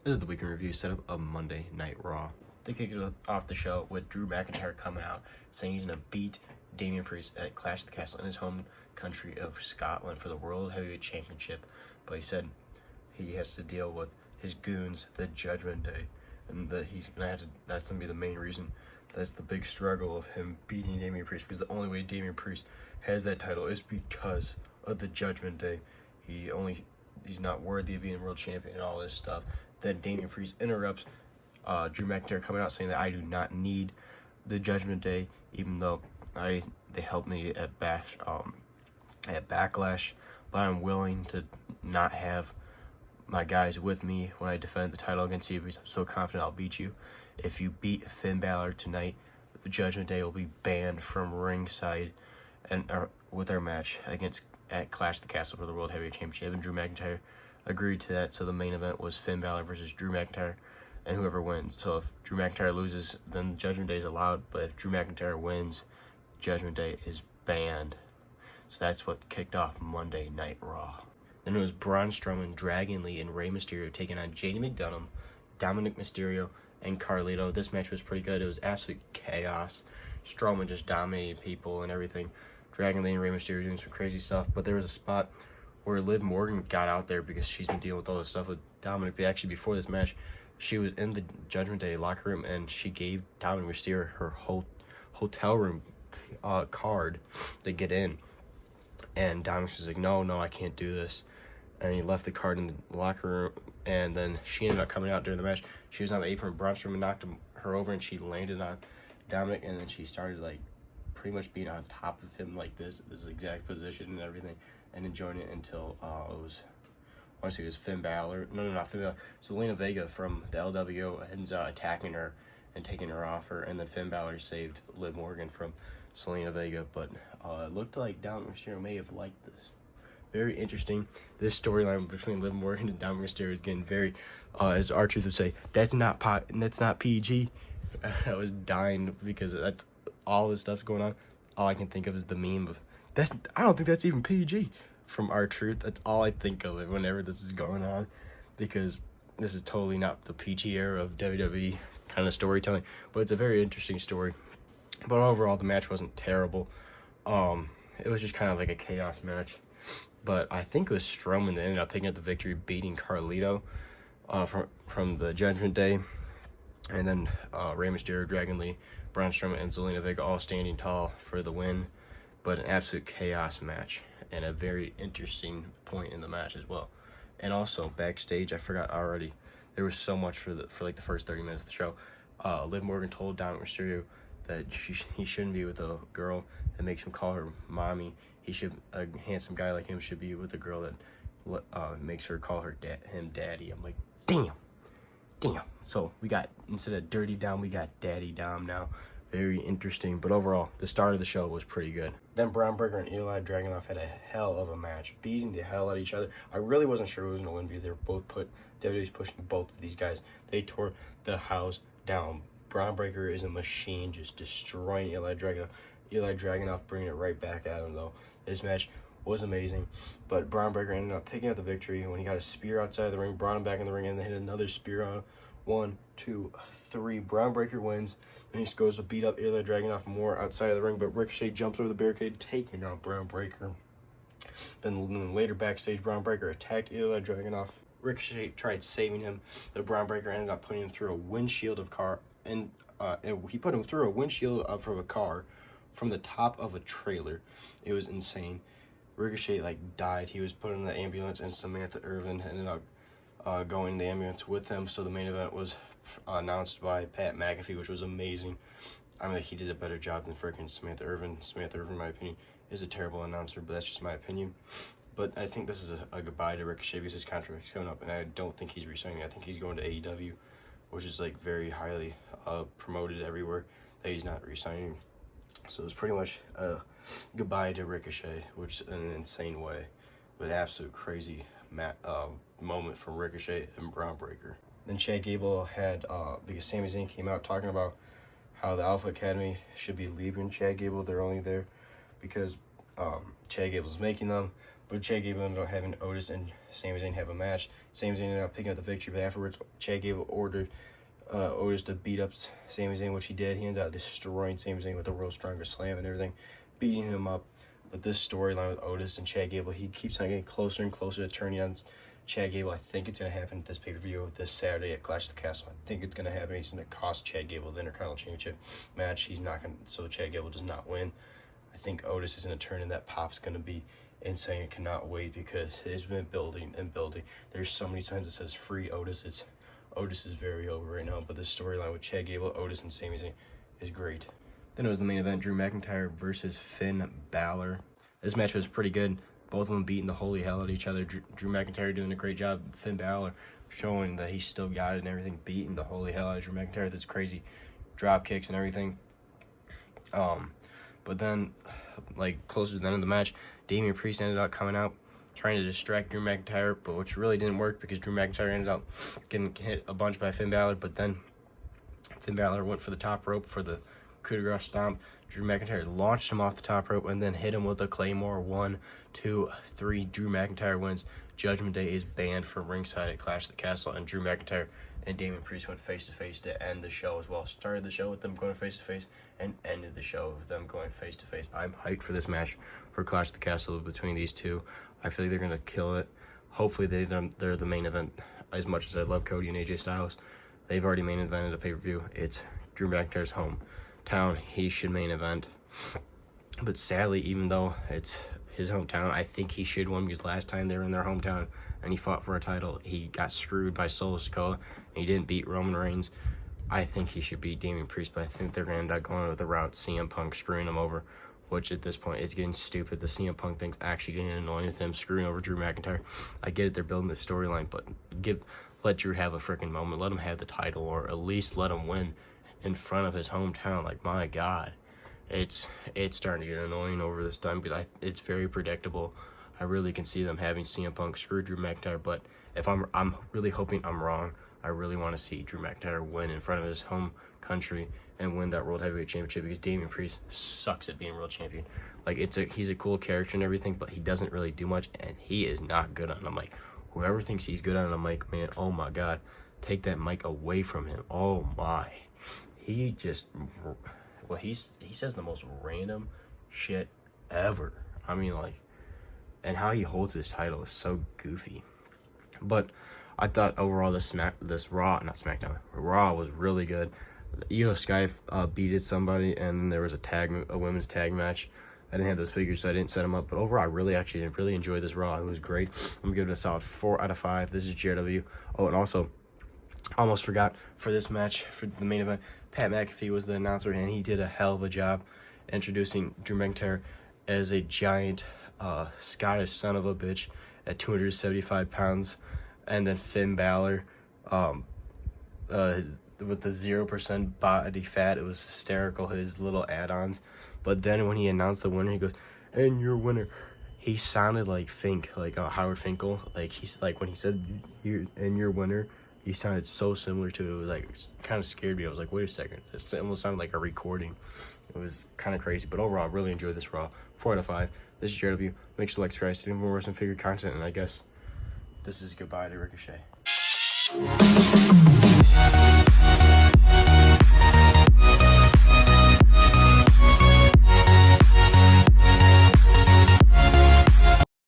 This is the weekend review setup of Monday Night Raw. They kicked it off the show with Drew McIntyre coming out saying he's going to beat Damian Priest at Clash of the Castle in his home country of Scotland for the World Heavyweight Championship. But he said he has to deal with his goons, the Judgment Day, and that he's going to have to, that's going to be the main reason. That's the big struggle of him beating Damian Priest, because the only way Damian Priest has that title is because of the Judgment Day. He's not worthy of being world champion and all this stuff. Then Damian Priest interrupts Drew McIntyre coming out saying that I do not need the Judgment Day, even though they helped me at Backlash, but I'm willing to not have my guys with me when I defend the title against you because I'm so confident I'll beat you. If you beat Finn Balor tonight, the Judgment Day will be banned from ringside and with their match at Clash of the Castle for the World Heavyweight Championship. And Drew McIntyre agreed to that, so the main event was Finn Balor versus Drew McIntyre, and whoever wins. So if Drew McIntyre loses, then Judgment Day is allowed, but if Drew McIntyre wins, Judgment Day is banned. So that's what kicked off Monday Night Raw. Then it was Braun Strowman, Dragon Lee, and Rey Mysterio taking on JD McDonough, Dominic Mysterio, and Carlito. This match was pretty good. It was absolute chaos. Strowman just dominated people and everything. Dragon Lee and Rey Mysterio doing some crazy stuff, but there was a spot where Liv Morgan got out there because she's been dealing with all this stuff with Dominic. But actually, before this match, she was in the Judgment Day locker room, and she gave Dominic Mysterio her hotel room card to get in. And Dominic was like, no, I can't do this. And he left the card in the locker room, and then she ended up coming out during the match. She was on the apron, Braun Strowman knocked her over, and she landed on Dominic, and then she started, like, pretty much being on top of him like this exact position and everything, and enjoying it until it was Finn Balor. No, not Finn Balor. Zelina Vega from the LWO ends up attacking her and taking her off her, and then Finn Balor saved Liv Morgan from Zelina Vega, but it looked like Dominic Mysterio may have liked this. Very interesting. This storyline between Liv Morgan and Dominic Mysterio is getting very, as R-Truth would say, that's not PG. I was dying because that's all this stuff's going on. All I can think of is the meme of I don't think that's even PG from R-Truth. That's all I think of it whenever this is going on, because this is totally not the PG era of WWE kind of storytelling, but it's a very interesting story. But overall, the match wasn't terrible. It was just kind of like a chaos match. But I think it was Strowman that ended up picking up the victory, beating Carlito from the Judgment Day. And then Rey Mysterio, Dragon Lee, Braun Strowman, and Zelina Vega all standing tall for the win. But an absolute chaos match and a very interesting point in the match as well. And also backstage, I forgot already, there was so much for like the first 30 minutes of the show. Liv Morgan told Dominic Mysterio that he shouldn't be with a girl that makes him call her mommy. A handsome guy like him should be with a girl that makes her call him daddy. I'm like, damn. So we got, instead of Dirty Dom, we got Daddy Dom now. Very interesting, but overall, the start of the show was pretty good. Then Braun Breaker and Eli Dragunov had a hell of a match, beating the hell out of each other. I really wasn't sure who was going to win because they were both WWE's pushing both of these guys. They tore the house down. Braun Breaker is a machine, just destroying Eli Dragunov. Eli Dragunov bringing it right back at him, though. This match was amazing, but Braun Breaker ended up picking up the victory when he got a spear outside the ring, brought him back in the ring, and then hit another spear on 1, 2, 3. Braun Breaker wins, and he goes to beat up Eli Dragunov more outside of the ring, but Ricochet jumps over the barricade, taking out Braun Breaker. Then later backstage, Braun Breaker attacked Eli Dragunov. Ricochet tried saving him, but Braun Breaker ended up putting him through a windshield of car, and he put him through a windshield from a car from the top of a trailer. It was insane. Ricochet died. He was put in the ambulance, and Samantha Irvin ended up going in the ambulance with him. So the main event was announced by Pat McAfee, which was amazing. I mean, he did a better job than freaking Samantha Irvin. Samantha Irvin, in my opinion, is a terrible announcer, but that's just my opinion. But I think this is a goodbye to Ricochet because his contract is coming up, and I don't think he's resigning. I think he's going to AEW, which is very highly promoted everywhere that he's not resigning. So it's pretty much a goodbye to Ricochet, which in an insane way, with absolute crazy moment from Ricochet and Braun Breaker. Then Chad Gable had, because Sami Zayn came out talking about how the Alpha Academy should be leaving Chad Gable. They're only there because Chad Gable was making them, but Chad Gable ended up having Otis and Sami Zayn have a match. Sami Zayn ended up picking up the victory, but afterwards, Chad Gable ordered Otis to beat up Sami Zayn, which he did. He ended up destroying Sami Zayn with the World's Strongest Slam and everything, beating him up. But this storyline with Otis and Chad Gable, he keeps on getting closer and closer to turning on Chad Gable. I think it's going to happen at this pay-per-view this Saturday at Clash of the Castle. I think it's going to happen. He's going to cost Chad Gable the Intercontinental Championship match. He's not going to, so Chad Gable does not win. I think Otis is going to turn, and that pop's going to be insane. I cannot wait because it's been building and building. There's so many times it says free Otis. Otis is very over right now, but this storyline with Chad Gable, Otis, and Sami Zayn is great. Then it was the main event, Drew McIntyre versus Finn Balor. This match was pretty good. Both of them beating the holy hell out of each other. Drew McIntyre doing a great job. Finn Balor showing that he still got it and everything, beating the holy hell out of Drew McIntyre with his crazy drop kicks and everything. But then, like, closer to the end of the match, Damian Priest ended up coming out, trying to distract Drew McIntyre, but which really didn't work because Drew McIntyre ended up getting hit a bunch by Finn Balor, but then Finn Balor went for the top rope for the coup de grace stomp. Drew McIntyre launched him off the top rope and then hit him with a Claymore. 1, 2, 3. Drew McIntyre wins. Judgment Day is banned from ringside at Clash of the Castle, and Drew McIntyre and Damian Priest went face-to-face to end the show as well. Started the show with them going face-to-face and ended the show with them going face-to-face. I'm hyped for this match for Clash of the Castle between these two. I feel like they're going to kill it. Hopefully they're the main event. As much as I love Cody and AJ Styles, they've already main evented a pay-per-view. It's Drew McIntyre's hometown. He should main event. But sadly, even though it's his hometown, I think he should win because last time they were in their hometown and he fought for a title, he got screwed by Solo Sikoa and he didn't beat Roman Reigns. I think he should beat Damian Priest, but I think they're going to end up going with the route CM Punk screwing him over, which at this point it's getting stupid. The CM Punk thing's actually getting annoying with him screwing over Drew McIntyre. I get it, they're building the storyline, but let Drew have a freaking moment. Let him have the title, or at least let him win in front of his hometown. Like, my God. It's starting to get annoying over this time because it's very predictable. I really can see them having CM Punk screw Drew McIntyre, but if I'm really hoping I'm wrong. I really want to see Drew McIntyre win in front of his home country and win that World Heavyweight Championship because Damian Priest sucks at being world champion. Like, he's a cool character and everything, but he doesn't really do much, and he is not good on the mic. Whoever thinks he's good on the mic, man, oh my God, take that mic away from him. Oh my, he says the most random shit ever. I mean, like, and how he holds his title is so goofy. But I thought overall this Raw was really good. Io Sky beated somebody, and then there was a women's tag match. I didn't have those figures, so I didn't set them up. But overall, I really enjoyed this Raw. It was great. I'm giving it a solid 4 out of 5. This is JRW. Oh, and also, almost forgot, for this match, for the main event, Pat McAfee was the announcer, and he did a hell of a job introducing Drew McIntyre as a giant Scottish son of a bitch at 275 pounds. And then Finn Balor with the 0% body fat. It was hysterical, his little add-ons. But then when he announced the winner, he goes, "And your winner." He sounded like Fink, like Howard Finkel. Like, he's like, when he said "and your winner," he sounded so similar to it. It was like, it kind of scared me. I was like, wait a second. It almost sounded like a recording. It was kind of crazy. But overall, I really enjoyed this Raw. 4 out of 5. This is JW. Make sure to like, subscribe, see more wrestling figure content. And I guess this is goodbye to Ricochet.